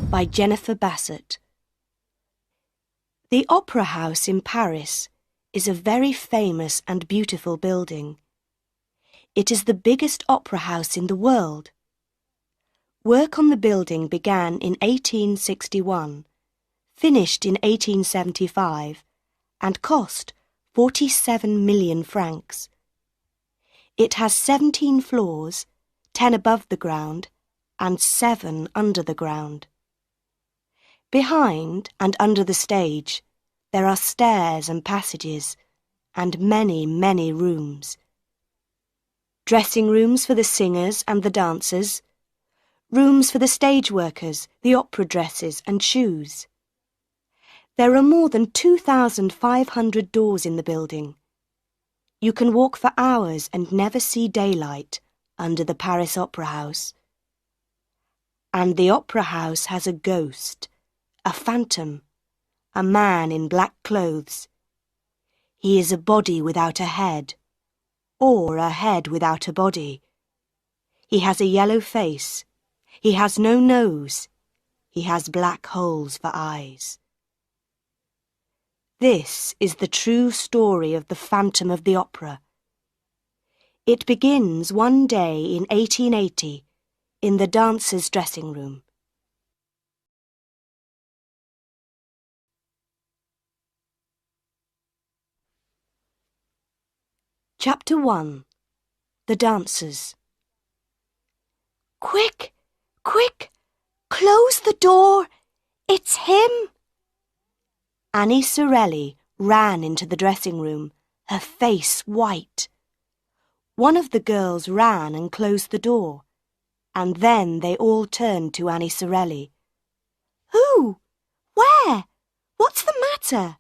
by Jennifer Bassett. The Opera House in Paris is a very famous and beautiful building. It is the biggest opera house in the world. Work on the building began in 1861, finished in 1875, and cost 47 million francs. It has 17 floors, 10 above the ground, and 7 under the ground. Behind and under the stage, there are stairs and passages, and many, many rooms. Dressing rooms for the singers and the dancers, rooms for the stage workers, the opera dresses and shoes. There are more than 2,500 doors in the building. You can walk for hours and never see daylight under the Paris Opera House. And the Opera House has a ghost, a phantom, a man in black clothes. He is a body without a head, or a head without a body. He has a yellow face. He has no nose. He has black holes for eyes. This is the true story of the Phantom of the Opera. It begins one day in 1880 in the dancers' dressing room. Chapter 1. The Dancers. Quick! Quick! Close the door! It's him! Annie Sorelli ran into the dressing room, her face white. One of the girls ran and closed the door, and then they all turned to Annie Sorelli. Who? Where? What's the matter?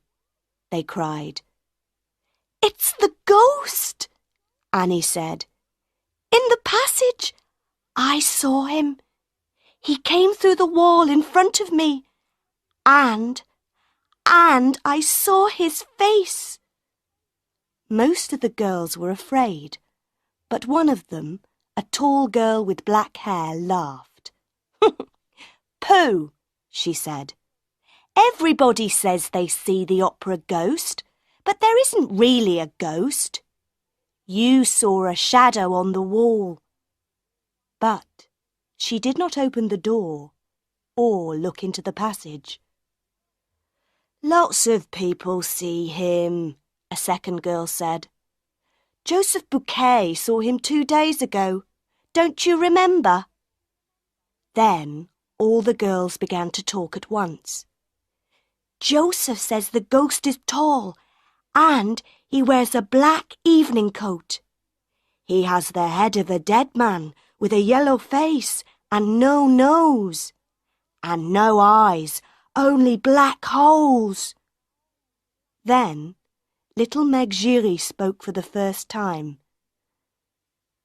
They cried. It's the ghost, Annie said. In the passage. I saw him. He came through the wall in front of me. And I saw his face. Most of the girls were afraid, but one of them, a tall girl with black hair, laughed. Pooh, she said. Everybody says they see the opera ghost, but there isn't really a ghost. You saw a shadow on the wall. But she did not open the door or look into the passage. Lots of people see him, a second girl said. Joseph Bouquet saw him 2 days ago. Don't you remember? Then all the girls began to talk at once. Joseph says the ghost is tall, and he wears a black evening coat. He has the head of a dead man with a yellow face and no nose, and no eyes, only black holes. Then little Meg Giry spoke for the first time.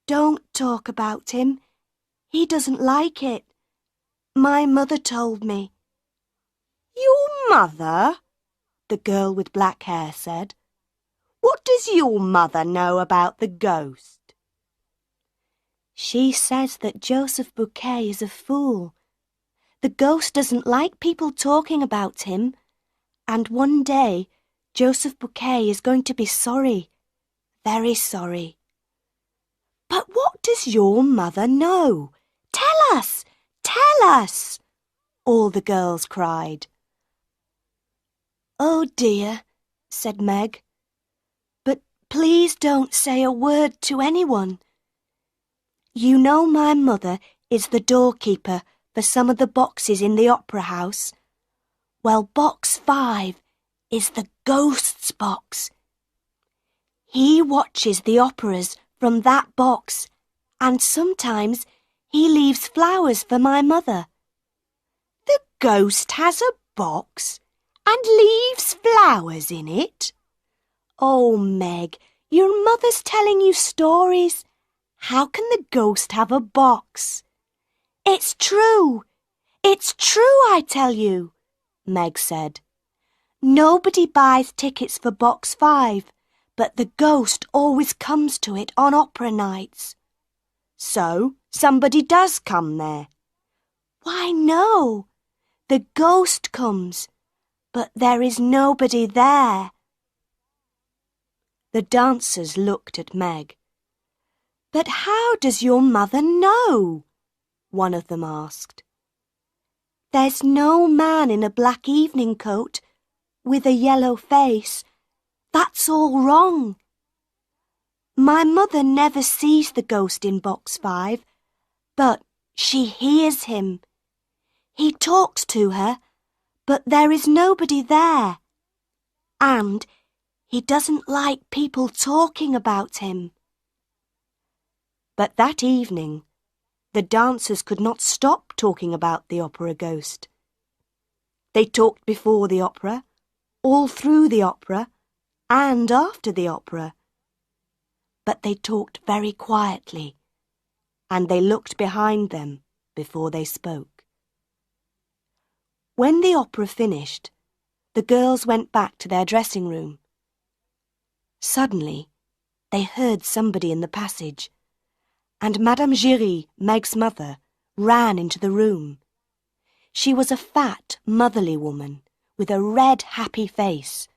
Don't talk about him. He doesn't like it. My mother told me. Your mother? The girl with black hair said. What does your mother know about the ghost? She says that Joseph Bouquet is a fool. The ghost doesn't like people talking about him, and one day Joseph Bouquet is going to be sorry, very sorry. But what does your mother know? Tell us! Tell us! All the girls cried. Oh dear, said Meg. But please don't say a word to anyone. You know my mother is the doorkeeper for some of the boxes in the opera house. Well, box 5 is the ghost's box. He watches the operas from that box, and sometimes he leaves flowers for my mother. The ghost has a box and leaves flowers in it? Oh, Meg, your mother's telling you stories. How can the ghost have a box? It's true. It's true, I tell you, Meg said. Nobody buys tickets for box 5, but the ghost always comes to it on opera nights. So somebody does come there. Why, no. The ghost comes, but there is nobody there. The dancers looked at Meg. But how does your mother know? One of them asked. There's no man in a black evening coat with a yellow face. That's all wrong. My mother never sees the ghost in box 5, but she hears him. He talks to her, but there is nobody there. And he doesn't like people talking about him. But that evening, the dancers could not stop talking about the opera ghost. They talked before the opera, all through the opera, and after the opera. But they talked very quietly, and they looked behind them before they spoke. When the opera finished, the girls went back to their dressing room. Suddenly, they heard somebody in the passage, and Madame Giry, Meg's mother, ran into the room. She was a fat, motherly woman with a red, happy face.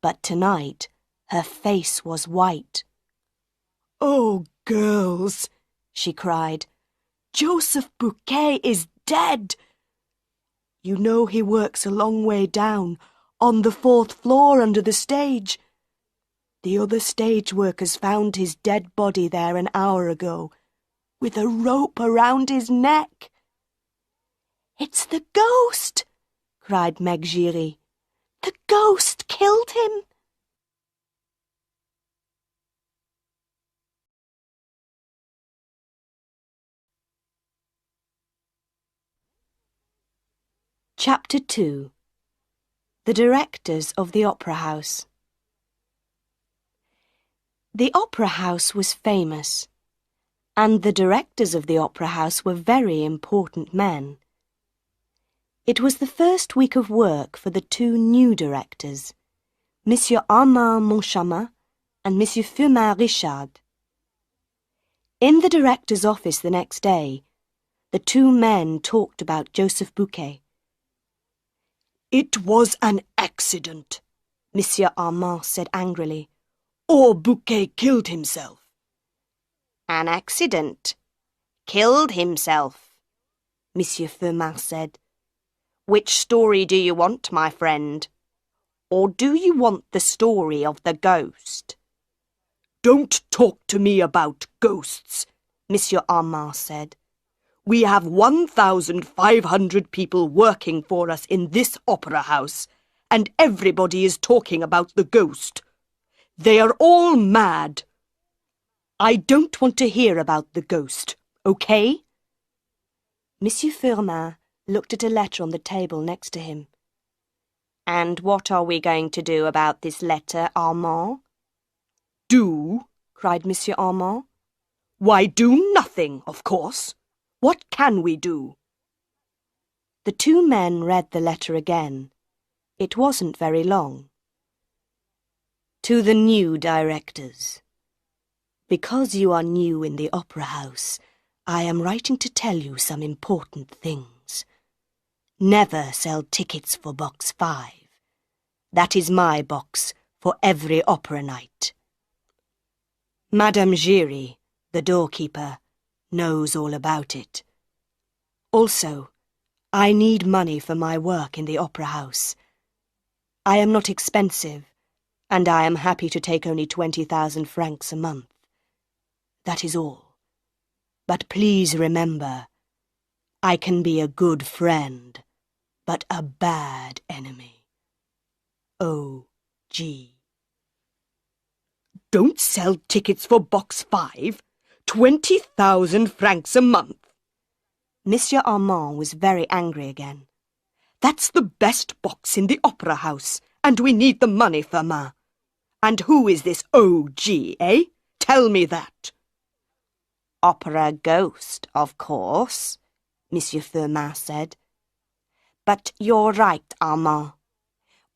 But tonight, her face was white. "Oh, girls," she cried, "Joseph Buquet is dead. You know he works a long way down, on the 4th floor under the stage. The other stage workers found his dead body there an hour ago, with a rope around his neck." "It's the ghost!" cried Meg Giry. "The ghost killed him!" Chapter 2. The Directors of the Opera House. The Opera House was famous, and the directors of the Opera House were very important men. It was the first week of work for the 2 new directors, Monsieur Armand Moncharmin and Monsieur Firmin Richard. In the director's office the next day, the 2 men talked about Joseph Buquet. "It was an accident," Monsieur Armand said angrily, "or Buquet killed himself." "An accident? Killed himself?" Monsieur Firmin said. "Which story do you want, my friend? Or do you want the story of the ghost?" "Don't talk to me about ghosts," Monsieur Armand said. "We have 1,500 people working for us in this opera house, and everybody is talking about the ghost. They are all mad. I don't want to hear about the ghost, okay?" Monsieur Firmin looked at a letter on the table next to him. "And what are we going to do about this letter, Armand?" "Do?" cried Monsieur Armand. "Why, do nothing, of course. What can we do?" The 2 men read the letter again. It wasn't very long. To the new directors. Because you are new in the opera house, I am writing to tell you some important things. Never sell tickets for box 5. That is my box for every opera night. Madame Giry, the doorkeeper, knows all about it. Also, I need money for my work in the opera house. I am not expensive, and I am happy to take only 20,000 francs a month. That is all. But please remember, I can be a good friend, but a bad enemy. O.G. Don't sell tickets for box 5. 20,000 francs a month. Monsieur Armand was very angry again. That's the best box in the opera house, and we need the money, Firmin. And who is this O.G., eh? Tell me that. Opera ghost, of course, Monsieur Firmin said. But you're right, Armand.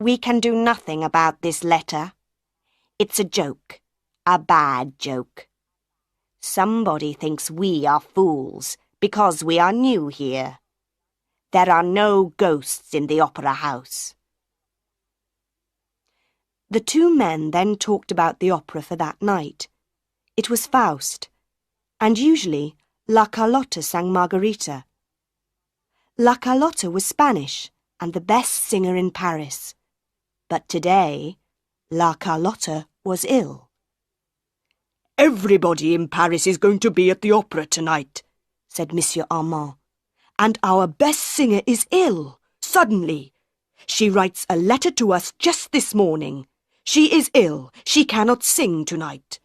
We can do nothing about this letter. It's a joke, a bad joke. Somebody thinks we are fools because we are new here. There are no ghosts in the opera house. The two men then talked about the opera for that night. It was Faust, and usually La Carlotta sang Margarita. La Carlotta was Spanish and the best singer in Paris. But today, La Carlotta was ill. "Everybody in Paris is going to be at the opera tonight," said Monsieur Armand. "And our best singer is ill, suddenly. She writes a letter to us just this morning. She is ill. She cannot sing tonight."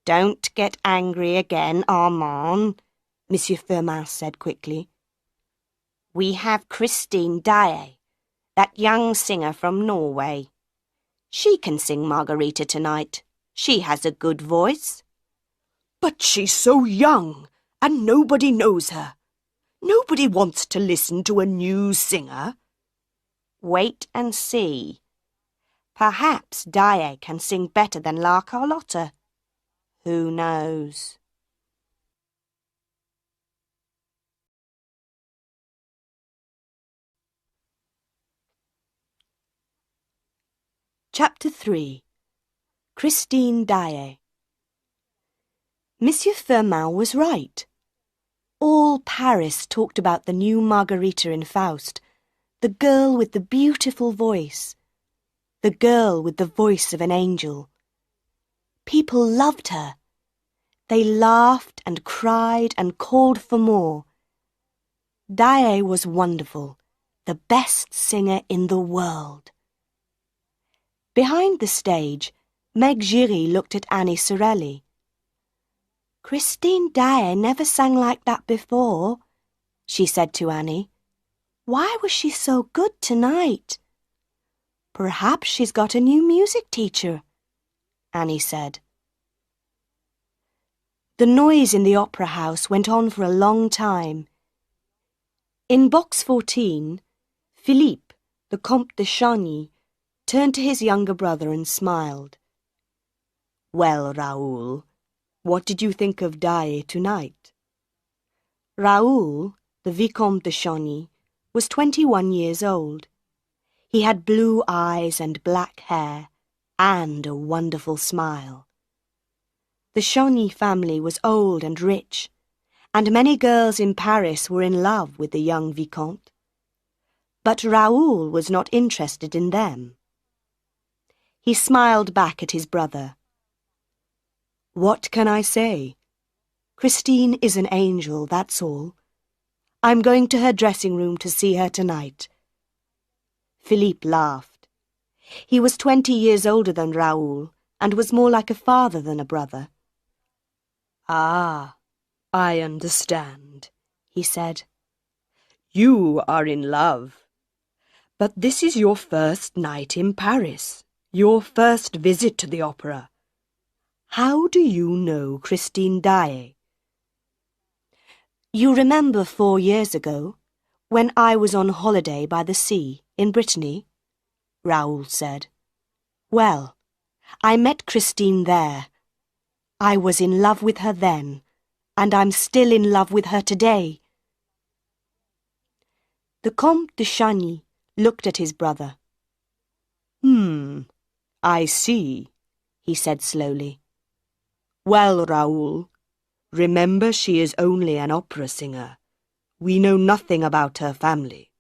"Don't get angry again, Armand," Monsieur Firmin said quickly. "We have Christine Daae, that young singer from Norway. She can sing Margarita tonight. She has a good voice." "But she's so young, and nobody knows her. Nobody wants to listen to a new singer." "Wait and see. Perhaps Daae can sing better than La Carlotta. Who knows?" Chapter 3. Christine Daae. Monsieur Firmin was right. All Paris talked about the new Margarita in Faust, the girl with the beautiful voice, the girl with the voice of an angel. People loved her. They laughed and cried and called for more. Daae was wonderful, the best singer in the world. Behind the stage, Meg Giry looked at Annie Sorelli. "Christine Daae never sang like that before," she said to Annie. "Why was she so good tonight?" "Perhaps she's got a new music teacher," Annie said. The noise in the opera house went on for a long time. In box 14, Philippe, the Comte de Chagny, turned to his younger brother and smiled. "Well, Raoul, what did you think of Daae tonight?" Raoul, the Vicomte de Chagny, was 21 years old. He had blue eyes and black hair, and a wonderful smile. The Chagny family was old and rich, and many girls in Paris were in love with the young Vicomte. But Raoul was not interested in them. He smiled back at his brother. "What can I say? Christine is an angel, that's all. I'm going to her dressing room to see her tonight." Philippe laughed. He was 20 years older than Raoul and was more like a father than a brother. "Ah, I understand," he said. "You are in love. But this is your first night in Paris, your first visit to the opera. How do you know Christine Daae?" "You remember 4 years ago, when I was on holiday by the sea in Brittany?" Raoul said. "Well, I met Christine there. I was in love with her then, and I'm still in love with her today." The Comte de Chagny looked at his brother. I see," he said slowly. "Well, Raoul, remember she is only an opera singer. We know nothing about her family."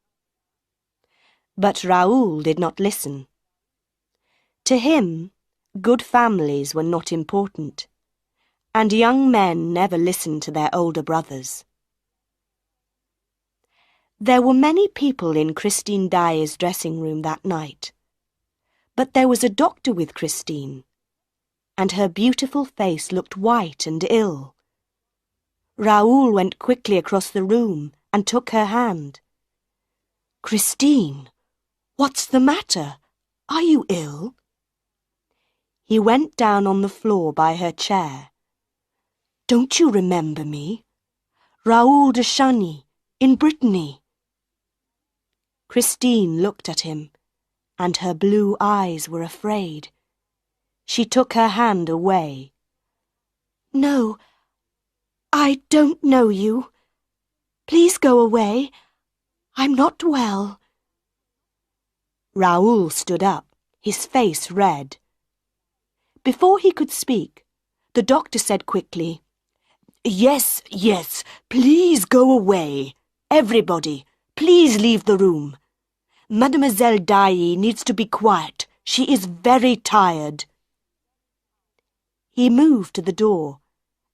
But Raoul did not listen. To him, good families were not important, and young men never listened to their older brothers. There were many people in Christine Daae's dressing room that night, but there was a doctor with Christine, and her beautiful face looked white and ill. Raoul went quickly across the room and took her hand. "Christine, what's the matter? Are you ill?" He went down on the floor by her chair. "Don't you remember me? Raoul de Chagny, in Brittany." Christine looked at him, and her blue eyes were afraid. She took her hand away. "No, I don't know you. Please go away. I'm not well. Raoul stood up, his face red. Before he could speak, the doctor said quickly, Yes, please go away. Everybody, please leave the room. Mademoiselle Daae needs to be quiet. She is very tired. He moved to the door,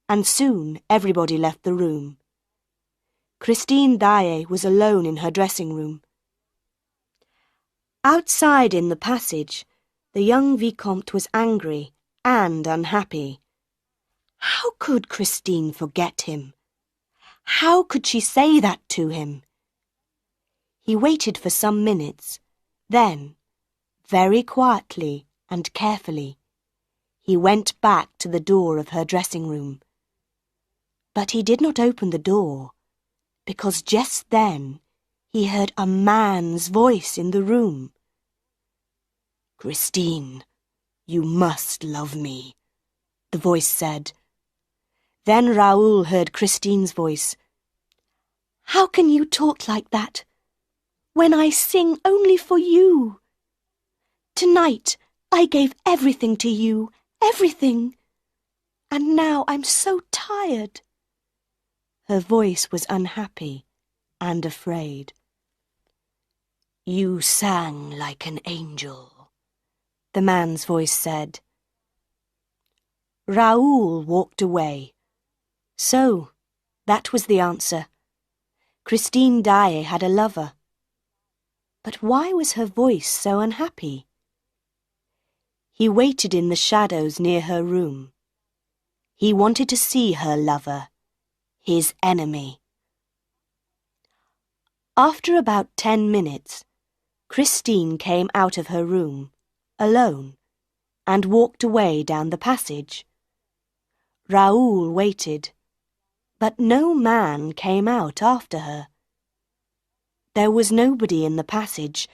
and soon everybody left the room. Christine Daae was alone in her dressing room. Outside in the passage, the young Vicomte was angry and unhappy. How could Christine forget him? How could she say that to him? He waited for some minutes. Then, very quietly and carefully, he went back to the door of her dressing room. But he did not open the door, because just then he heard a man's voice in the room. Christine, you must love me, the voice said. Then Raoul heard Christine's voice. How can you talk like that, when I sing only for you? Tonight I gave everything to you, everything. And now I'm so tired. Her voice was unhappy and afraid. You sang like an angel, the man's voice said. Raoul walked away. So, that was the answer. Christine Daae had a lover. But why was her voice so unhappy? He waited in the shadows near her room. He wanted to see her lover, his enemy. After about 10 minutes, Christine came out of her room, alone, and walked away down the passage. Raoul waited, but no man came out after her. There was nobody in the passage,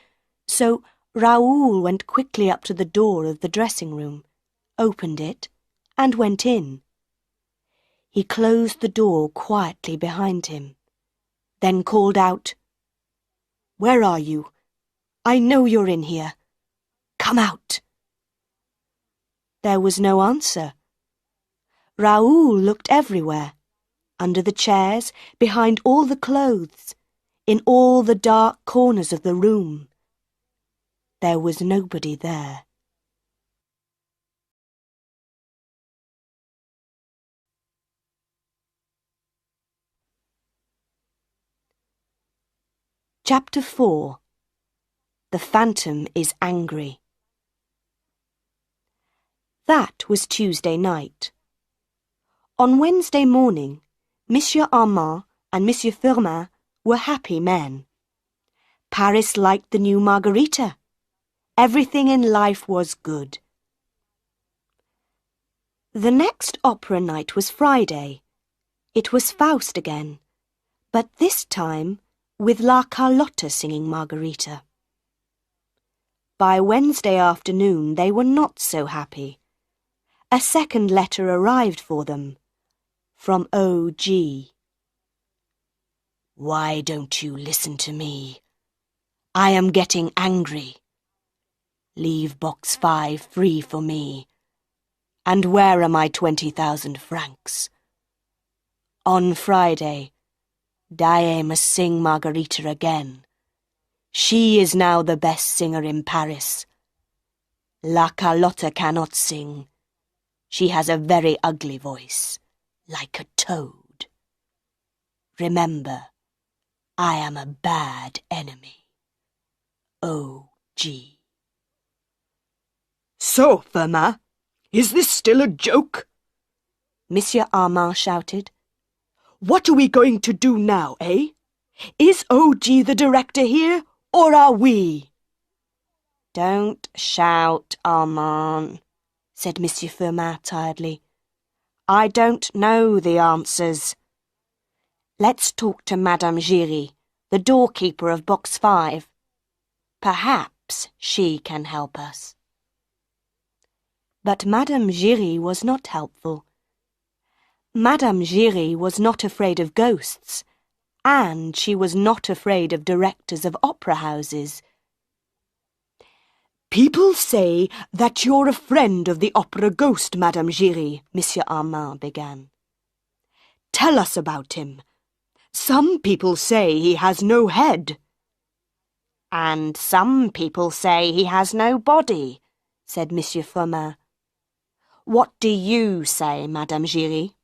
so Raoul went quickly up to the door of the dressing room, opened it, and went in. He closed the door quietly behind him, then called out, Where are you? I know you're in here. Come out. There was no answer. Raoul looked everywhere, under the chairs, behind all the clothes, in all the dark corners of the room. There was nobody there. Chapter 4. The Phantom is Angry. That was Tuesday night. On Wednesday morning, Monsieur Armand and Monsieur Firmin were happy men. Paris liked the new Margarita. Everything in life was good. The next opera night was Friday. It was Faust again, but this time with La Carlotta singing Margarita. By Wednesday afternoon they were not so happy. A second letter arrived for them, from O.G. Why don't you listen to me? I am getting angry. Leave box 5 free for me. And where are my 20,000 francs? On Friday, Daae must sing Margarita again. She is now the best singer in Paris. La Carlotta cannot sing. She has a very ugly voice, like a toad. Remember, I am a bad enemy. O.G. So, Firmin, is this still a joke? Monsieur Armand shouted. What are we going to do now, eh? Is O.G. the director here, or are we? Don't shout, Armand, said Monsieur Firmin tiredly. I don't know the answers. Let's talk to Madame Giry, the doorkeeper of box 5. Perhaps she can help us. But Madame Giry was not helpful. Madame Giry was not afraid of ghosts, and she was not afraid of directors of opera houses. "People say that you're a friend of the opera ghost, Madame Giry," Monsieur Armand began. "Tell us about him. Some people say he has no head." "And some people say he has no body," said Monsieur Firmin. "What do you say, Madame Giry?"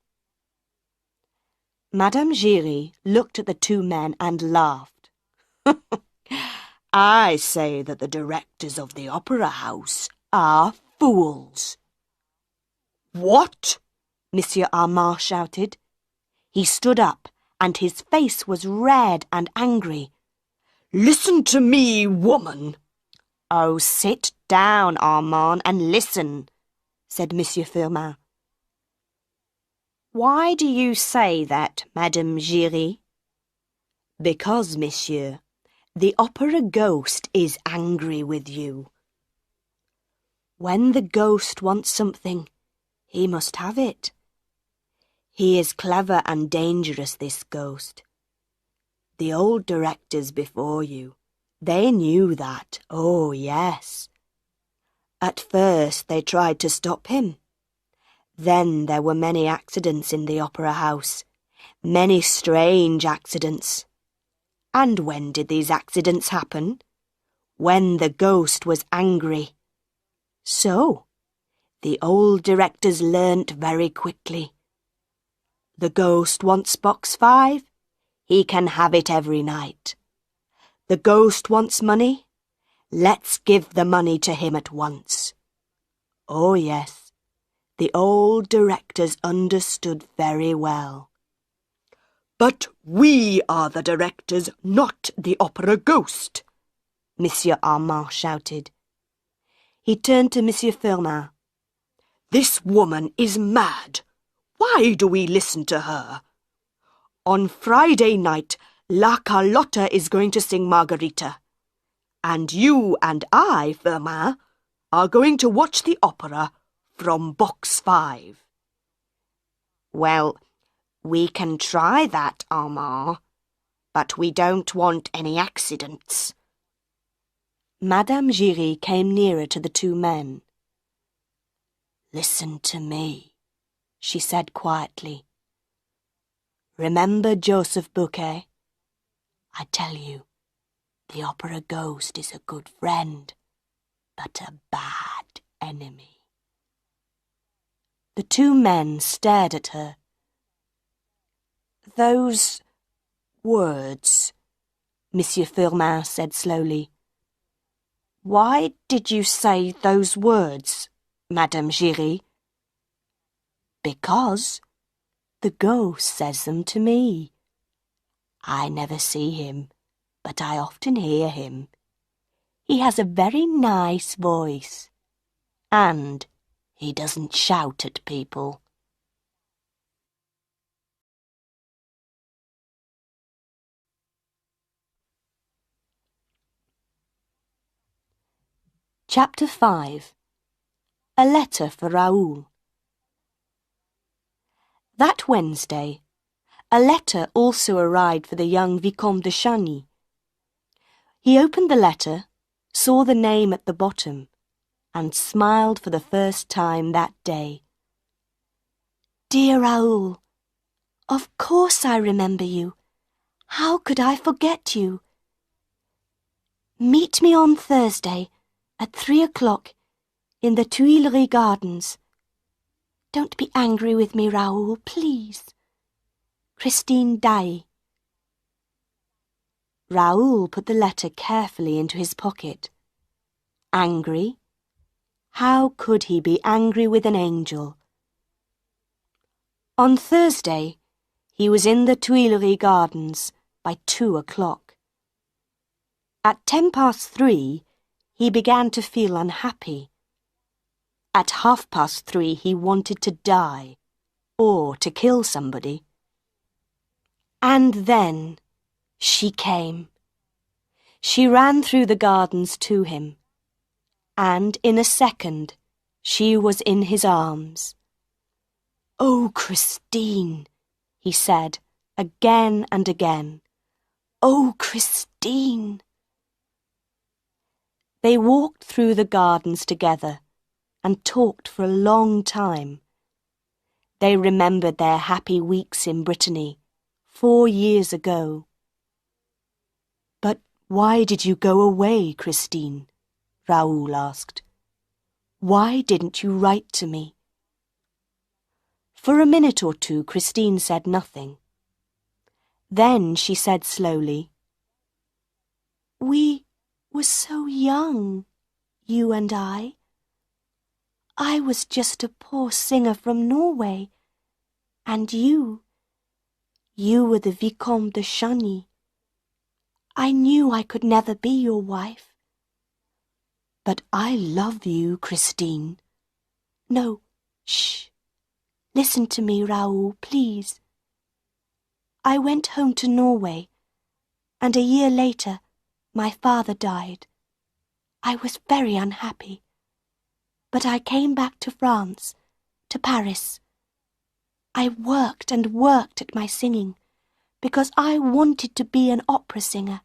Madame Giry looked at the two men and laughed. "I say that the directors of the opera house are fools." "What?" Monsieur Armand shouted. He stood up, and his face was red and angry. "Listen to me, woman." "Oh, sit down, Armand, and listen," said Monsieur Firmin. "Why do you say that, Madame Giry?" "Because, monsieur, the opera ghost is angry with you." "When the ghost wants something, he must have it. He is clever and dangerous, this ghost. The old directors before you, they knew that, oh yes. At first they tried to stop him. Then there were many accidents in the opera house, many strange accidents. And when did these accidents happen? When the ghost was angry. So, the old directors learnt very quickly. The ghost wants box 5. He can have it every night. The ghost wants money. Let's give the money to him at once. Oh yes, the old directors understood very well. "But we are the directors, not the opera ghost," Monsieur Armand shouted. He turned to Monsieur Firmin. "This woman is mad. Why do we listen to her? On Friday night, La Carlotta is going to sing Margarita. And you and I, Firmin, are going to watch the opera from box 5. "Well, we can try that, Armand, but we don't want any accidents." Madame Giry came nearer to the two men. "Listen to me," she said quietly. "Remember Joseph Buquet? I tell you, the opera ghost is a good friend, but a bad enemy." The two men stared at her. "Those words," Monsieur Firmin said slowly. "Why did you say those words, Madame Giry?" "Because the ghost says them to me. I never see him, but I often hear him. He has a very nice voice, and he doesn't shout at people." Chapter 5. A Letter for Raoul. That Wednesday, a letter also arrived for the young Vicomte de Chagny. He opened the letter, saw the name at the bottom, and smiled for the first time that day. "Dear Raoul, of course I remember you. How could I forget you? Meet me on Thursday at 3 o'clock in the Tuileries Gardens. Don't be angry with me, Raoul, please. Christine Daae." Raoul put the letter carefully into his pocket. Angry? How could he be angry with an angel? On Thursday, he was in the Tuileries Gardens by 2 o'clock. At 3:10, he began to feel unhappy. At 3:30, he wanted to die, or to kill somebody. And then she came. She ran through the gardens to him, and in a second she was in his arms. "Oh, Christine," he said again and again. Oh, Christine! They walked through the gardens together and talked for a long time. They remembered their happy weeks in Brittany 4 years ago. But why did you go away, Christine? Raoul asked. Why didn't you write to me? For a minute or two, Christine said nothing. Then she said slowly, We were so young, you and I. I was just a poor singer from Norway, and you were the Vicomte de Chagny. I knew I could never be your wife. But I love you, Christine. No, shh. Listen to me, Raoul, please. I went home to Norway, and a year later, my father died. I was very unhappy. But I came back to France, to Paris. I worked and worked at my singing, because I wanted to be an opera singer.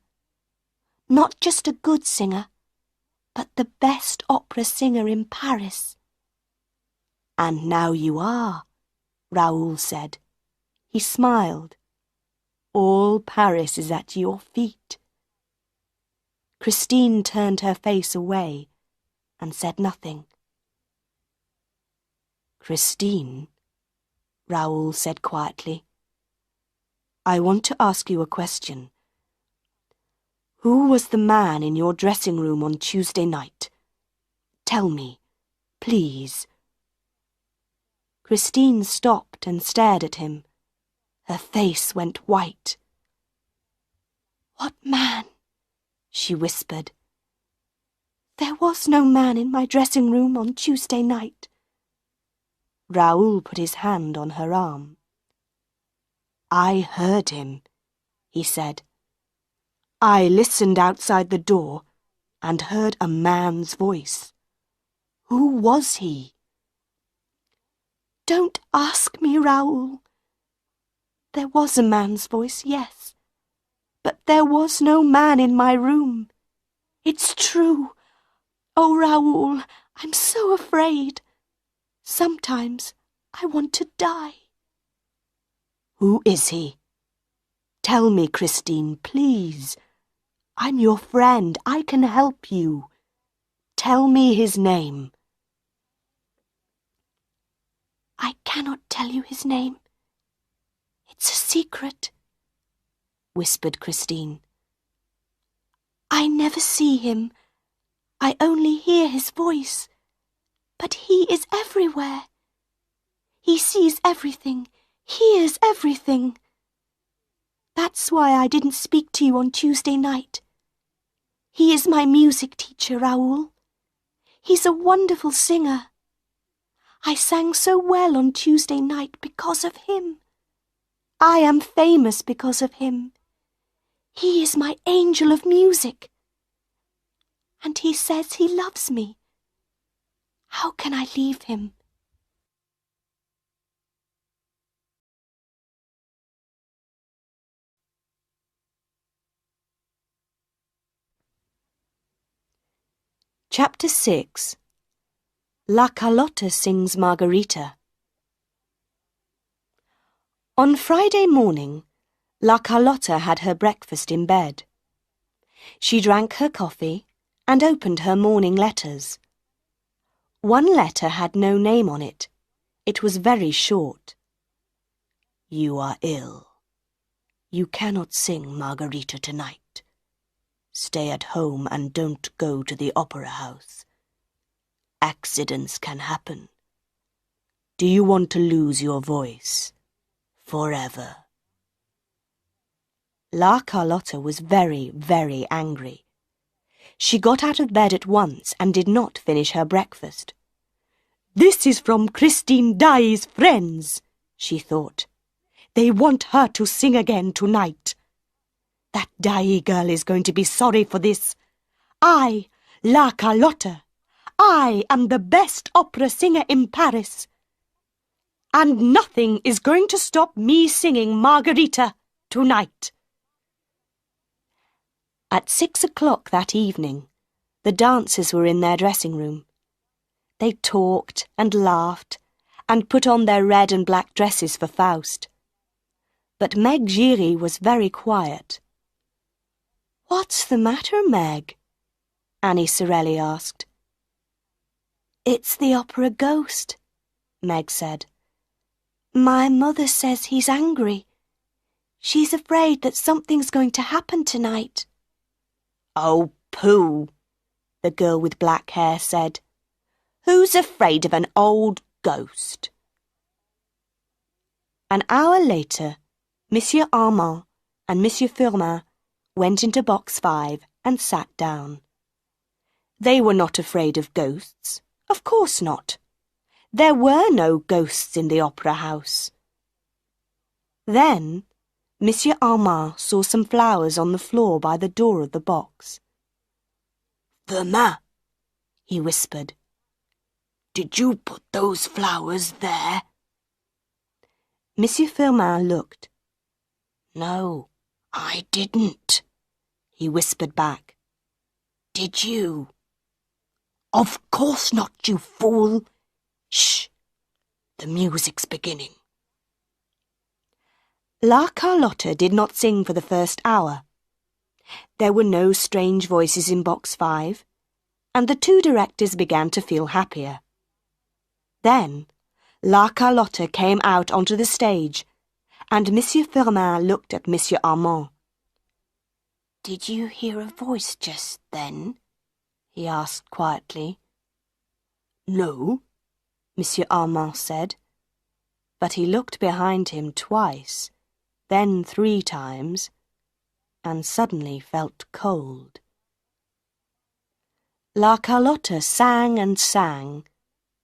Not just a good singer, but the best opera singer in Paris. And now you are, Raoul said. He smiled. All Paris is at your feet. Christine turned her face away and said nothing. Christine, Raoul said quietly, I want to ask you a question. Who was the man in your dressing room on Tuesday night? Tell me, please. Christine stopped and stared at him. Her face went white. What man? She whispered. There was no man in my dressing room on Tuesday night. Raoul put his hand on her arm. I heard him, he said. I listened outside the door and heard a man's voice. Who was he? Don't ask me, Raoul. There was a man's voice, yes, but there was no man in my room. It's true. Oh, Raoul, I'm so afraid. Sometimes I want to die. Who is he? Tell me, Christine, please. I'm your friend. I can help you. Tell me his name. I cannot tell you his name. It's a secret, whispered Christine. I never see him. I only hear his voice. But he is everywhere. He sees everything, hears everything. That's why I didn't speak to you on Tuesday night. He is my music teacher, Raoul. He's a wonderful singer. I sang so well on Tuesday night because of him. I am famous because of him. He is my angel of music. And he says he loves me. How can I leave him? Chapter 6. La Carlotta sings Margarita. On Friday morning, La Carlotta had her breakfast in bed. She drank her coffee and opened her morning letters. One letter had no name on it. It was very short. You are ill. You cannot sing Margarita tonight. Stay at home and don't go to the opera house. Accidents can happen. Do you want to lose your voice? Forever. La Carlotta was very, very angry. She got out of bed at once and did not finish her breakfast. This is from Christine Daae's friends, she thought. They want her to sing again tonight. That Daae girl is going to be sorry for this. I, La Carlotta, I am the best opera singer in Paris. And nothing is going to stop me singing Margarita tonight. At 6 o'clock that evening, the dancers were in their dressing room. They talked and laughed and put on their red and black dresses for Faust. But Meg Giry was very quiet. "What's the matter, Meg?" Annie Sorelli asked. "It's the opera ghost," Meg said. "My mother says he's angry. She's afraid that something's going to happen tonight." "Oh, pooh," the girl with black hair said. "Who's afraid of an old ghost?" An hour later, Monsieur Armand and Monsieur Firmin went into box 5 and sat down. They were not afraid of ghosts. Of course not. There were no ghosts in the opera house. Then Monsieur Armand saw some flowers on the floor by the door of the box. "Firmin," he whispered, "did you put those flowers there?" Monsieur Firmin looked. "No, I didn't," he whispered back. "Did you?" "Of course not, you fool! Shh! The music's beginning." La Carlotta did not sing for the first hour. There were no strange voices in box 5, and the two directors began to feel happier. Then La Carlotta came out onto the stage, and Monsieur Firmin looked at Monsieur Armand. "Did you hear a voice just then?" he asked quietly. "No," Monsieur Armand said, but he looked behind him twice, then 3 times, and suddenly felt cold. La Carlotta sang and sang,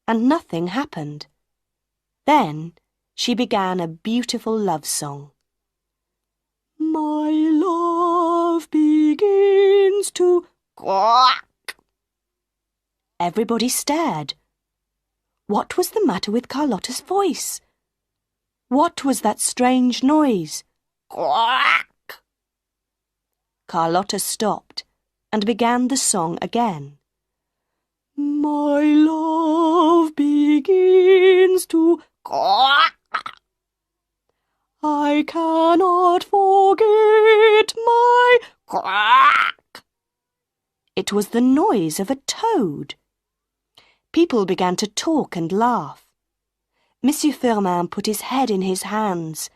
and nothing happened. Then she began a beautiful love song. "My love begins to quack." Everybody stared. What was the matter with Carlotta's voice? What was that strange noise? Quack! Carlotta stopped and began the song again. "My love begins to quack. I cannot forget my quack." It was the noise of a toad. People began to talk and laugh. Monsieur Firmin put his head in his hands.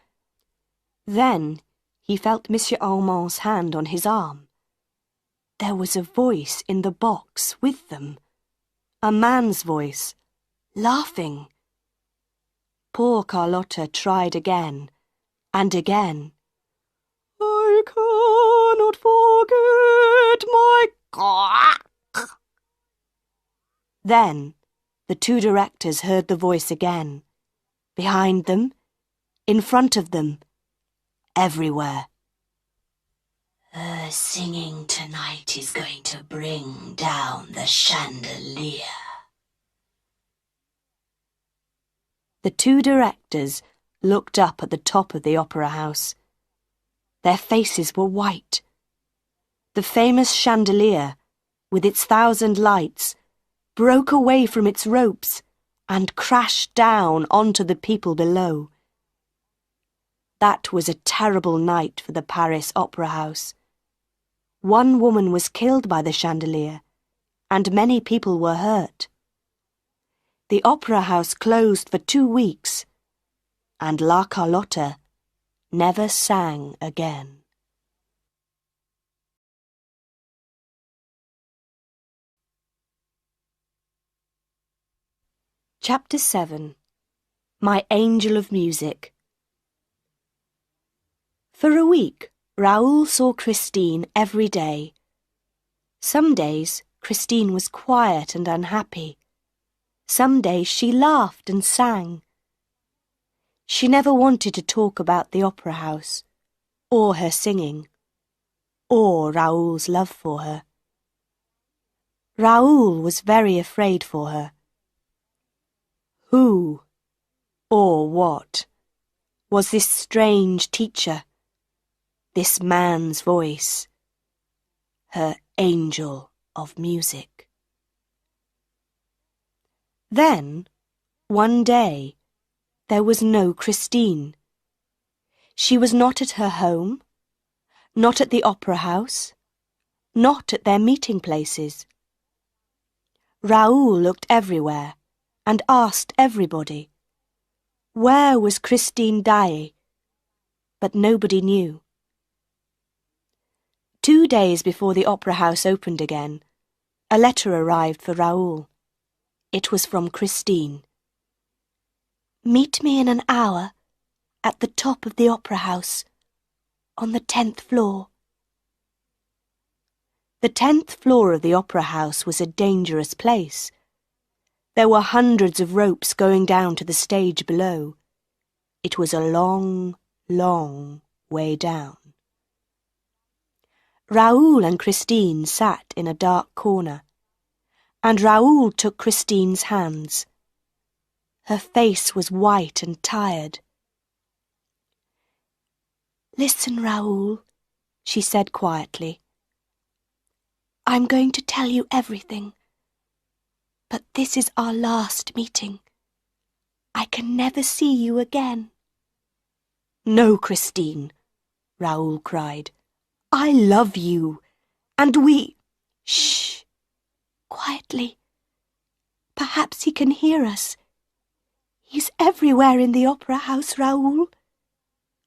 Then he felt Monsieur Armand's hand on his arm. There was a voice in the box with them. A man's voice, laughing. Poor Carlotta tried again and again. "I cannot forget my quack." Then the two directors heard the voice again. Behind them, in front of them, everywhere. "Her singing tonight is going to bring down the chandelier." The two directors looked up at the top of the opera house. Their faces were white. The famous chandelier, with its 1,000 lights, broke away from its ropes and crashed down onto the people below. That was a terrible night for the Paris Opera House. 1 woman was killed by the chandelier, and many people were hurt. The opera house closed for 2 weeks, and La Carlotta never sang again. Chapter 7. My Angel of Music. For a week, Raoul saw Christine every day. Some days, Christine was quiet and unhappy. Some days she laughed and sang. She never wanted to talk about the opera house, or her singing, or Raoul's love for her. Raoul was very afraid for her. Who, or what, was this strange teacher, this man's voice? her angel of music. Then, one day, there was no Christine. She was not at her home, not at the opera house, not at their meeting places. Raoul looked everywhere and asked everybody, where was Christine Daae? But nobody knew. 2 days before the opera house opened again, a letter arrived for Raoul. It was from Christine. Meet me in an hour at the top of the opera house, on the 10th floor. The 10th floor of the opera house was a dangerous place. There were hundreds of ropes going down to the stage below. It was a long, long way down. Raoul and Christine sat in a dark corner, and Raoul took Christine's hands. Her face was white and tired. Listen, Raoul, she said quietly. I'm going to tell you everything, but this is our last meeting. I can never see you again. No, Christine, Raoul cried. I love you, and we... Shh! Quietly. Perhaps he can hear us. He's everywhere in the opera house, Raoul.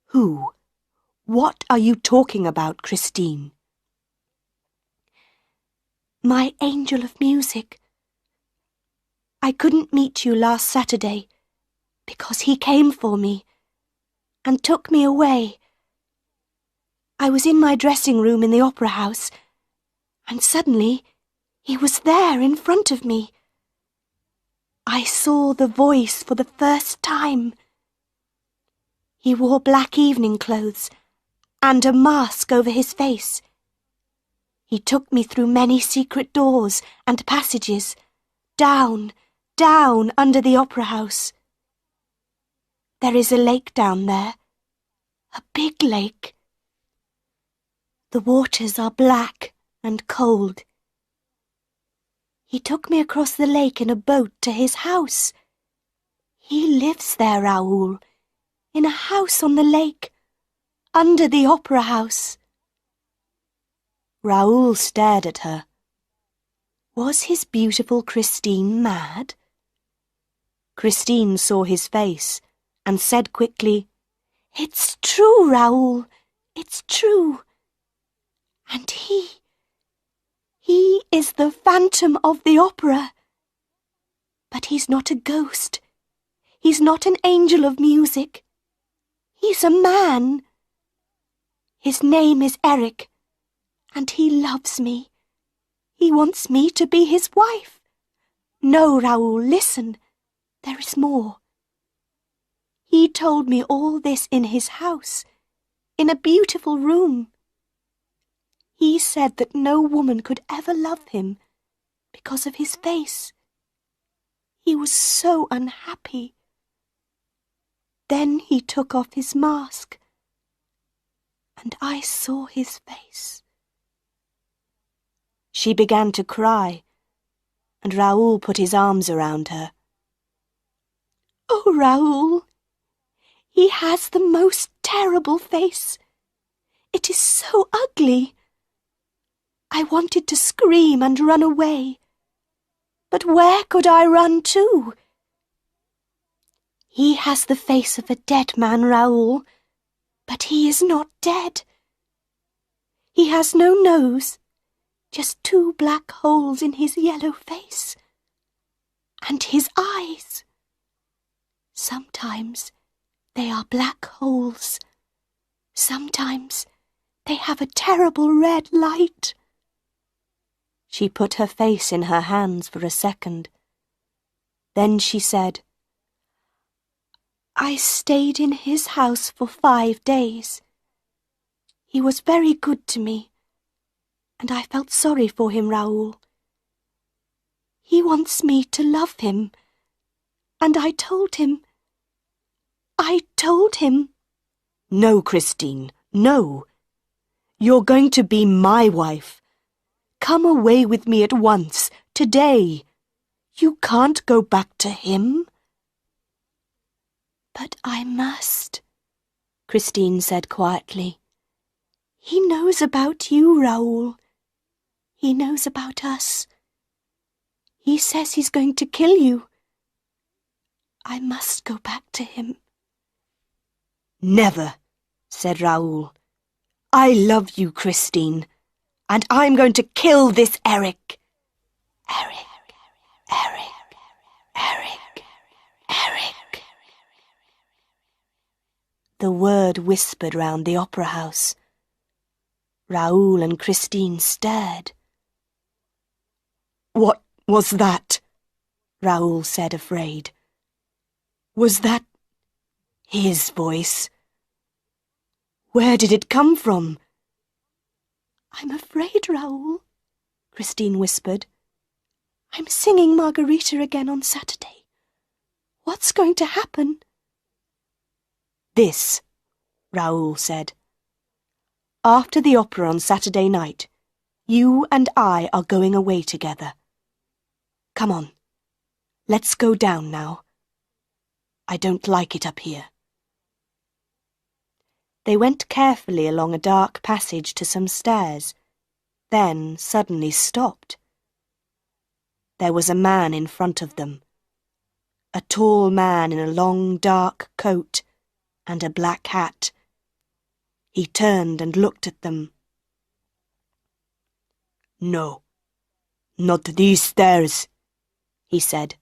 Who? What are you talking about, Christine? My angel of music. I couldn't meet you last Saturday because he came for me and took me away. I was in my dressing room in the opera house, and suddenly he was there in front of me. I saw the voice for the first time. He wore black evening clothes and a mask over his face. He took me through many secret doors and passages, down, down under the opera house. There is a lake down there, a big lake. The waters are black and cold. He took me across the lake in a boat to his house. He lives there, Raoul, in a house on the lake, under the opera house. Raoul stared at her. Was his beautiful Christine mad? Christine saw his face and said quickly, It's true, Raoul, it's true. And he is the Phantom of the Opera. But he's not a ghost. He's not an angel of music. He's a man. His name is Eric, and he loves me. He wants me to be his wife. No, Raoul, listen. There is more. He told me all this in his house, in a beautiful room. He said that no woman could ever love him because of his face. He was so unhappy. Then he took off his mask, and I saw his face. She began to cry, and Raoul put his arms around her. Oh, Raoul, he has the most terrible face. It is so ugly. I wanted to scream and run away, but where could I run to? He has the face of a dead man, Raoul, but he is not dead. He has no nose, just 2 black holes in his yellow face. And his eyes. Sometimes they are black holes. Sometimes they have a terrible red light. She put her face in her hands for a second. Then she said, I stayed in his house for 5 days. He was very good to me, and I felt sorry for him, Raoul. He wants me to love him, and I told him. No, Christine, no. You're going to be my wife, Come away with me at once, today. You can't go back to him. But I must, Christine said quietly. He knows about you, Raoul. He knows about us. He says he's going to kill you. I must go back to him. Never, said Raoul. I love you, Christine, and I'm going to kill this Eric. Eric, Eric, Eric, Eric. The word whispered round the opera house. Raoul and Christine stared. What was that? Raoul said, afraid. Was that his voice? Where did it come from? I'm afraid, Raoul, Christine whispered. I'm singing Margarita again on Saturday. What's going to happen? This, Raoul said. After the opera on Saturday night, you and I are going away together. Come on, let's go down now. I don't like it up here. They went carefully along a dark passage to some stairs, then suddenly stopped. There was a man in front of them, a tall man in a long dark coat and a black hat. He turned and looked at them. No, not these stairs, he said.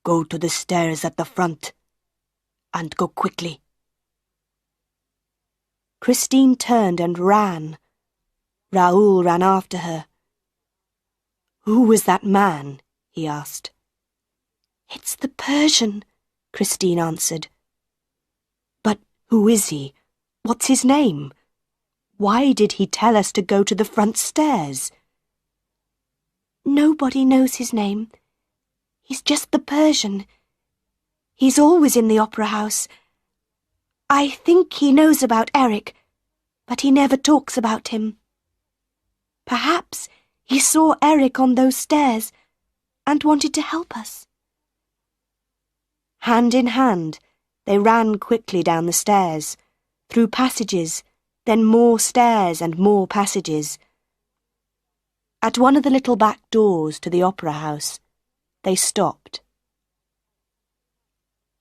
Go to the stairs at the front, and go quickly. Christine turned and ran. Raoul ran after her. Who was that man? He asked. It's the Persian, Christine answered. But who is he? What's his name? Why did he tell us to go to the front stairs? Nobody knows his name. He's just the Persian. He's always in the opera house. I think he knows about Eric, but he never talks about him. Perhaps he saw Eric on those stairs and wanted to help us. Hand in hand, they ran quickly down the stairs, through passages, then more stairs and more passages. At one of the little back doors to the opera house, they stopped.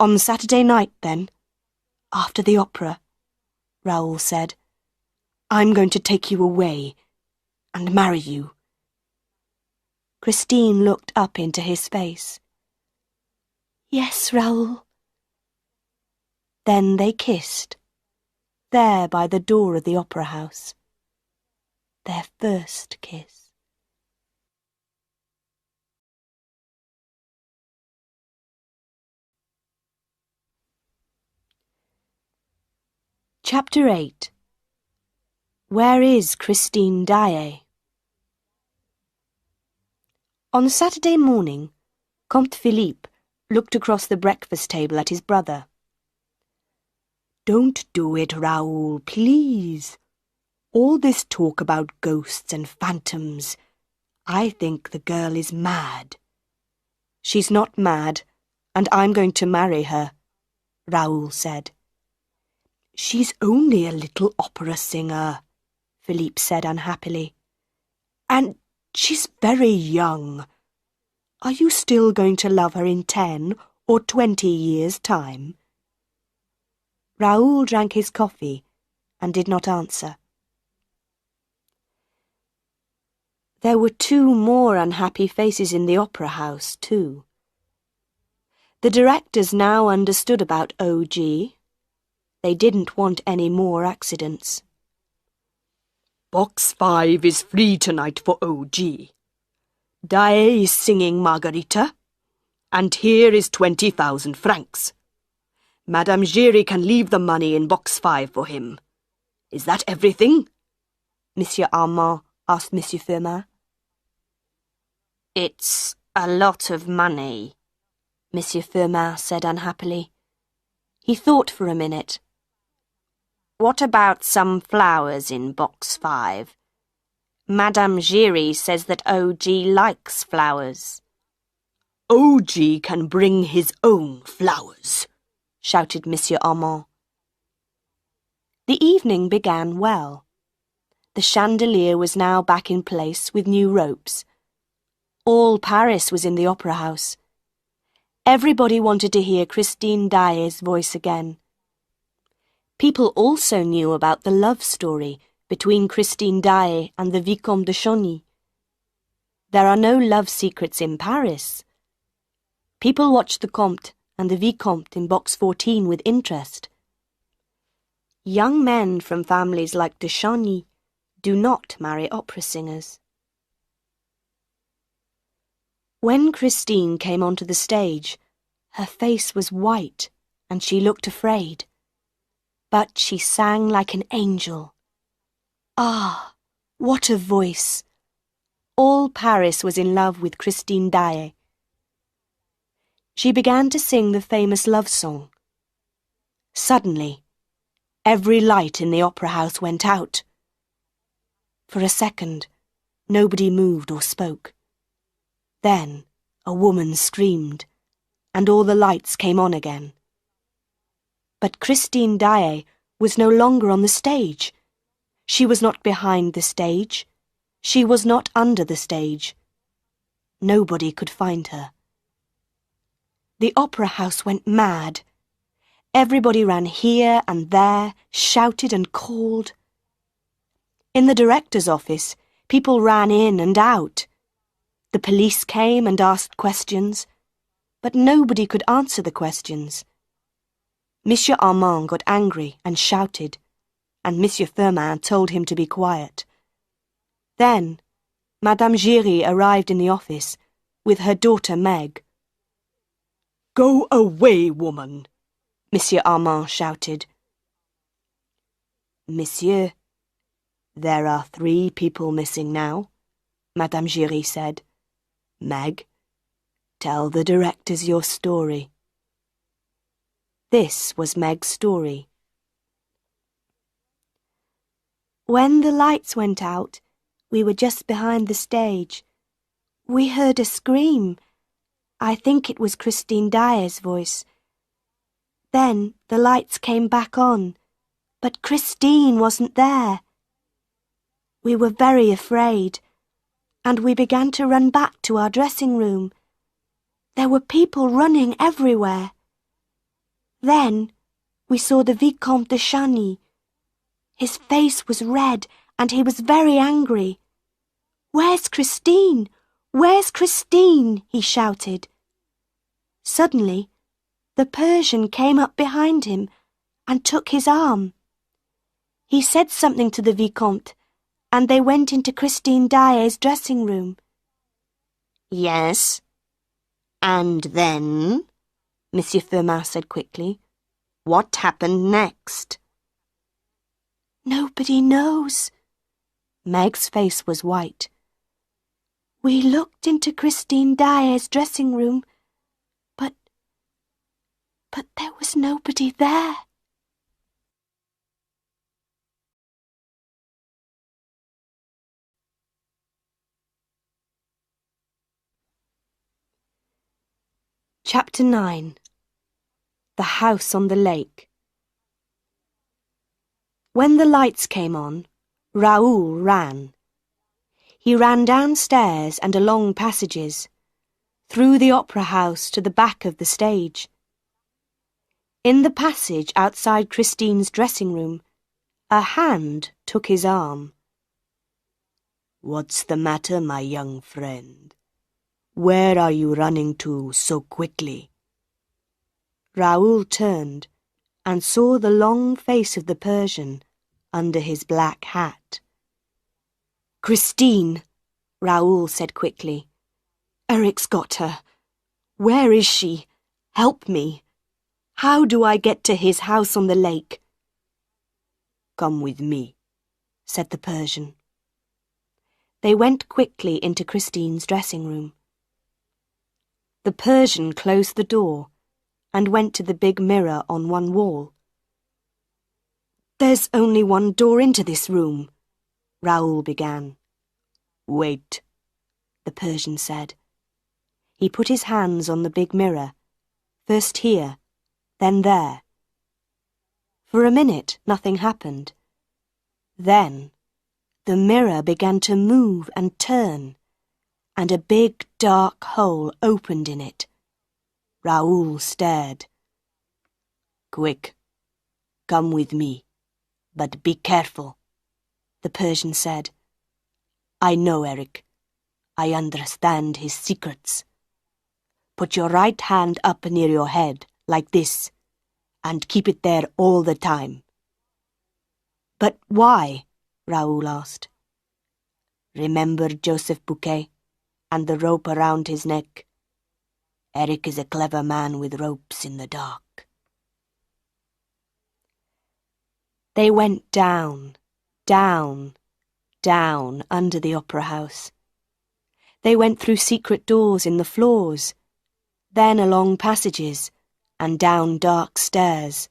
On Saturday night, then, after the opera, Raoul said, I'm going to take you away and marry you. Christine looked up into his face. Yes, Raoul. Then they kissed, there by the door of the opera house. Their first kiss. Chapter 8. Where is Christine Daae? On Saturday morning, Comte Philippe looked across the breakfast table at his brother. Don't do it, Raoul, please. All this talk about ghosts and phantoms. I think the girl is mad. She's not mad, and I'm going to marry her, Raoul said. She's only a little opera singer, Philippe said unhappily. And she's very young. Are you still going to love her in 10 or 20 years' time? Raoul drank his coffee and did not answer. There were 2 more unhappy faces in the opera house, too. The directors now understood about O.G. They didn't want any more accidents. Box 5 is free tonight for O.G. Daae is singing Margarita, and here is 20,000 francs. Madame Giry can leave the money in box 5 for him. Is that everything? Monsieur Armand asked Monsieur Firmin. It's a lot of money, Monsieur Firmin said unhappily. He thought for a minute. What about some flowers in box 5? Madame Giry says that O.G. likes flowers. O.G. can bring his own flowers, shouted Monsieur Armand. The evening began well. The chandelier was now back in place with new ropes. All Paris was in the opera house. Everybody wanted to hear Christine Daae's voice again. People also knew about the love story between Christine Daae and the Vicomte de Chauny. There are no love secrets in Paris. People watched the Comte and the Vicomte in box 14 with interest. Young men from families like de Chauny do not marry opera singers. When Christine came onto the stage, her face was white and she looked afraid. But she sang like an angel. Ah, what a voice! All Paris was in love with Christine Daae. She began to sing the famous love song. Suddenly, every light in the opera house went out. For a second, nobody moved or spoke. Then a woman screamed, and all the lights came on again. But Christine Daae was no longer on the stage. She was not behind the stage. She was not under the stage. Nobody could find her. The opera house went mad. Everybody ran here and there, shouted and called. In the director's office, people ran in and out. The police came and asked questions, but nobody could answer the questions. Monsieur Armand got angry and shouted, and Monsieur Firmin told him to be quiet. Then, Madame Giry arrived in the office with her daughter Meg. "Go away, woman," Monsieur Armand shouted. "Monsieur, there are 3 people missing now," Madame Giry said. "Meg, tell the directors your story." This was Meg's story. When the lights went out, we were just behind the stage. We heard a scream. I think it was Christine Daae's voice. Then the lights came back on, but Christine wasn't there. We were very afraid, and we began to run back to our dressing room. There were people running everywhere. Then we saw the Vicomte de Chauny. His face was red and he was very angry. "Where's Christine? Where's Christine?" he shouted. Suddenly, the Persian came up behind him and took his arm. He said something to the Vicomte, and they went into Christine Daae's dressing room. "Yes, and then?" Monsieur Firmin said quickly. "What happened next?" "Nobody knows." Meg's face was white. "We looked into Christine Daae's dressing room, but there was nobody there." Chapter 9. The House on the Lake. When the lights came on, Raoul ran. He ran downstairs and along passages, through the opera house to the back of the stage. In the passage outside Christine's dressing room, a hand took his arm. "What's the matter, my young friend? Where are you running to so quickly?" Raoul turned and saw the long face of the Persian under his black hat. "Christine," Raoul said quickly. "Eric's got her. Where is she? Help me. How do I get to his house on the lake?" "Come with me," said the Persian. They went quickly into Christine's dressing room. The Persian closed the door and went to the big mirror on one wall. "There's only one door into this room," Raoul began. Wait, the Persian said. He put his hands on the big mirror, first here, then there. For a minute, nothing happened. Then, the mirror began to move and turn, and a big dark hole opened in it. Raoul stared. Quick, come with me, but be careful, the Persian said. I know Eric. I understand his secrets. Put your right hand up near your head, like this, and keep it there all the time. But why? Raoul asked. Remember Joseph Bouquet and the rope around his neck? Eric is a clever man with ropes in the dark. They went down, down, down under the opera house. They went through secret doors in the floors, then along passages and down dark stairs.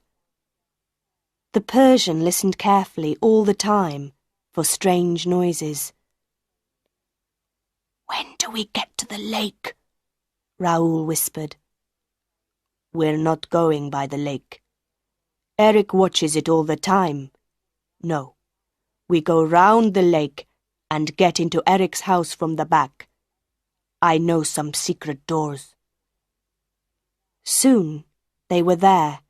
The Persian listened carefully all the time for strange noises. When do we get to the lake? Raoul whispered. We're not going by the lake. Eric watches it all the time. No, we go round the lake and get into Eric's house from the back. I know some secret doors. Soon they were there.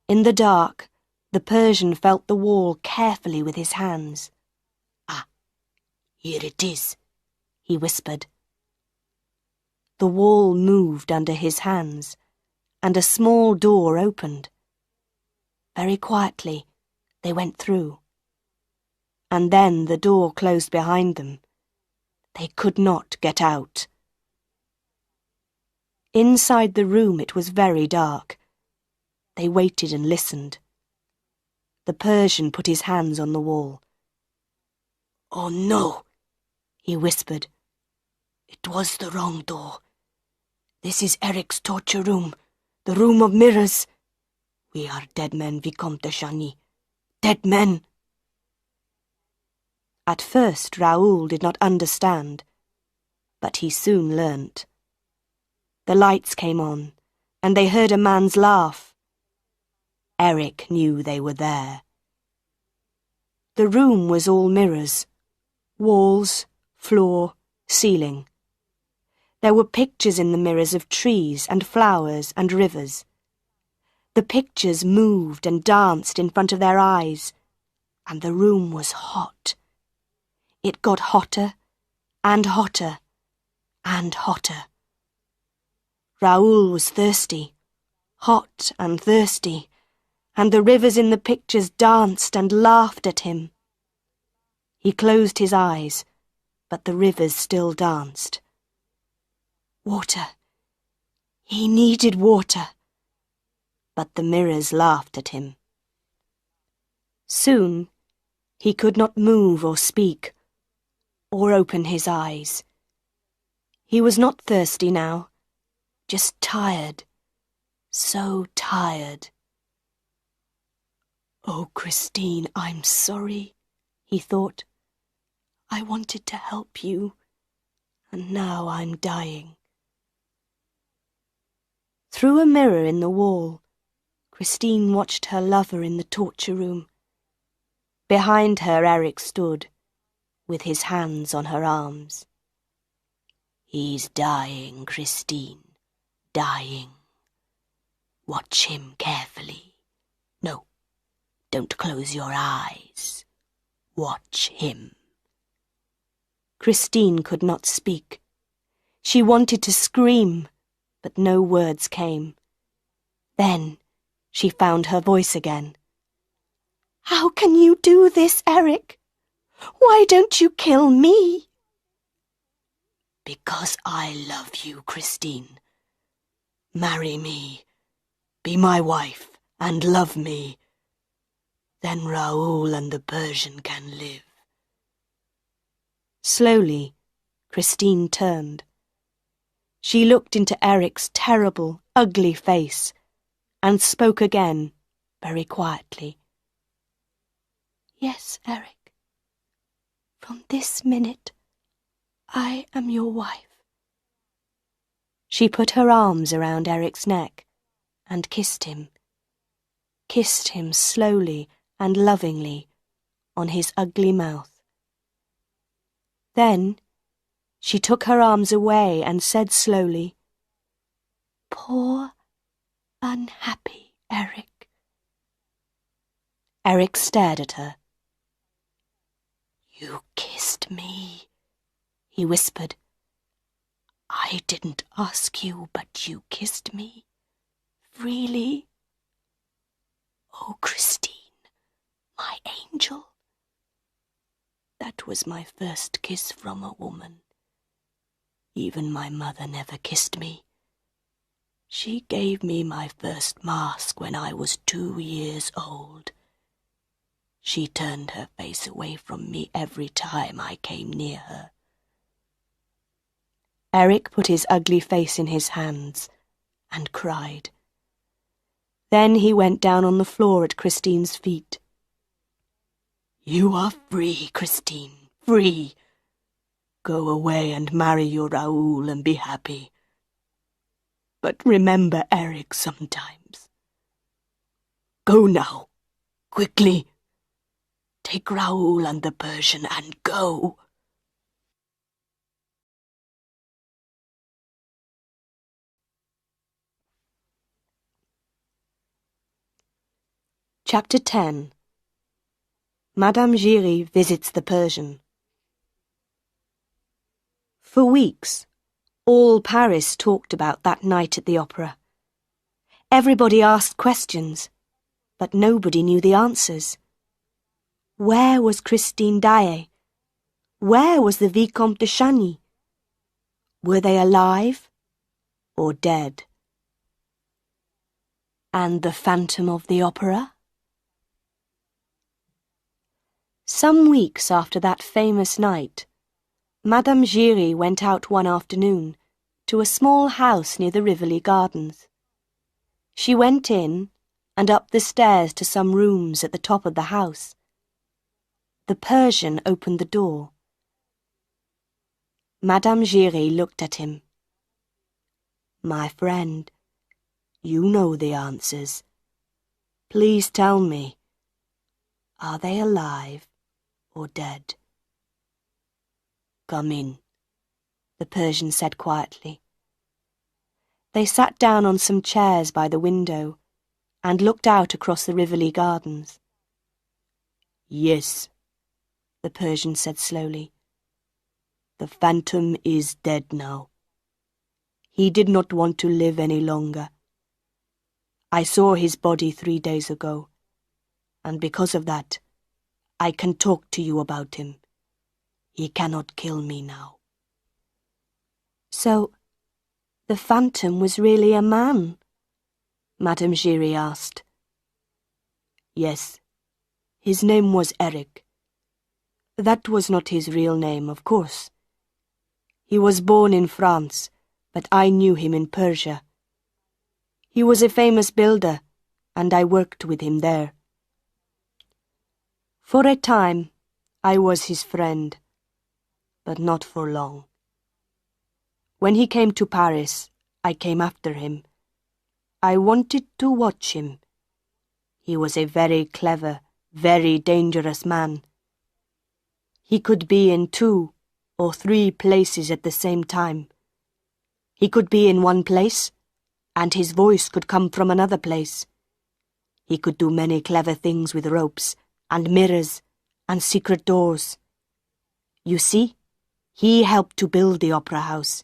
In the dark, the Persian felt the wall carefully with his hands. Ah, here it is, he whispered. The wall moved under his hands, and a small door opened. Very quietly, they went through. And then the door closed behind them. They could not get out. Inside the room it was very dark. They waited and listened. The Persian put his hands on the wall. Oh no, he whispered. It was the wrong door. This is Eric's torture room, the room of mirrors. We are dead men, Vicomte de Chagny. Dead men. At first Raoul did not understand, but he soon learnt. The lights came on, and they heard a man's laugh. Eric knew they were there. The room was all mirrors, walls, floor, ceiling. There were pictures in the mirrors of trees and flowers and rivers. The pictures moved and danced in front of their eyes, and the room was hot. It got hotter and hotter and hotter. Raoul was thirsty, hot and thirsty, and the rivers in the pictures danced and laughed at him. He closed his eyes, but the rivers still danced. Water. He needed water. But the mirrors laughed at him. Soon, he could not move or speak, or open his eyes. He was not thirsty now, just tired, so tired. Oh, Christine, I'm sorry, he thought. I wanted to help you, and now I'm dying. Through a mirror in the wall, Christine watched her lover in the torture room. Behind her Eric stood, with his hands on her arms. He's dying, Christine, dying. Watch him carefully. No, don't close your eyes. Watch him. Christine could not speak. She wanted to scream, but no words came. Then she found her voice again. How can you do this, Eric? Why don't you kill me? Because I love you, Christine. Marry me, be my wife, and love me. Then Raoul and the Persian can live. Slowly, Christine turned. She looked into Eric's terrible, ugly face and spoke again, very quietly. Yes, Eric. From this minute, I am your wife. She put her arms around Eric's neck and kissed him slowly and lovingly on his ugly mouth. Then she took her arms away and said slowly, "Poor, unhappy Eric." Eric stared at her. "You kissed me," he whispered. "I didn't ask you, but you kissed me. Freely. Oh, Christine, my angel. That was my first kiss from a woman. Even my mother never kissed me. She gave me my first mask when I was 2 years old. She turned her face away from me every time I came near her." Eric put his ugly face in his hands and cried. Then he went down on the floor at Christine's feet. "You are free, Christine, free. Go away and marry your Raoul and be happy. But remember Eric sometimes. Go now, quickly. Take Raoul and the Persian and go." Chapter 10. Madame Giry visits the Persian. For weeks, all Paris talked about that night at the opera. Everybody asked questions, but nobody knew the answers. Where was Christine Daae? Where was the Vicomte de Chagny? Were they alive or dead? And the Phantom of the Opera? Some weeks after that famous night, Madame Giry went out one afternoon to a small house near the Rivoli Gardens. She went in and up the stairs to some rooms at the top of the house. The Persian opened the door. Madame Giry looked at him. "My friend, you know the answers. Please tell me, are they alive or dead?" "Come in," the Persian said quietly. They sat down on some chairs by the window and looked out across the Rivoli Gardens. "Yes," the Persian said slowly. "The Phantom is dead now. He did not want to live any longer. I saw his body 3 days ago, and because of that, I can talk to you about him. He cannot kill me now." "So, the Phantom was really a man?" Madame Giry asked. "Yes, his name was Eric. That was not his real name, of course. He was born in France, but I knew him in Persia. He was a famous builder, and I worked with him there. For a time, I was his friend, but not for long. When he came to Paris, I came after him. I wanted to watch him. He was a very clever, very dangerous man. He could be in 2 or 3 places at the same time. He could be in one place, and his voice could come from another place. He could do many clever things with ropes, and mirrors, and secret doors. You see, he helped to build the opera house.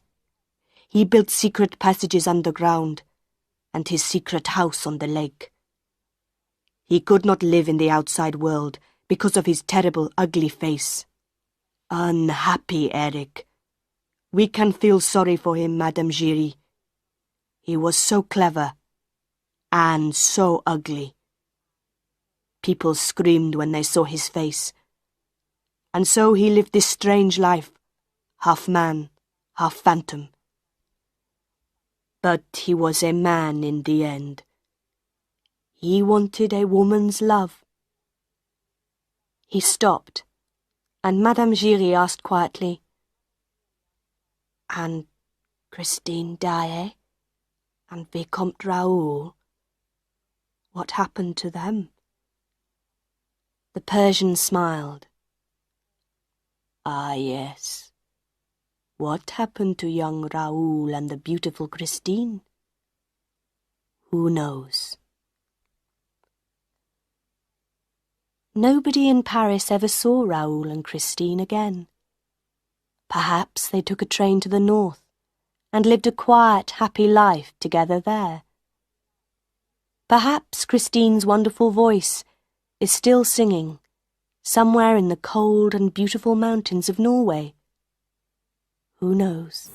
He built secret passages underground, and his secret house on the lake. He could not live in the outside world because of his terrible, ugly face. Unhappy Eric. We can feel sorry for him, Madame Giry. He was so clever, and so ugly. People screamed when they saw his face. And so he lived this strange life, half man, half phantom. But he was a man in the end. He wanted a woman's love." He stopped And Madame Giry asked quietly, "And Christine Daae and Vicomte Raoul? What happened to them?" The Persian smiled. "Ah, yes. What happened to young Raoul and the beautiful Christine? Who knows?" Nobody in Paris ever saw Raoul and Christine again. Perhaps they took a train to the north and lived a quiet, happy life together there. Perhaps Christine's wonderful voice is still singing somewhere in the cold and beautiful mountains of Norway. Who knows?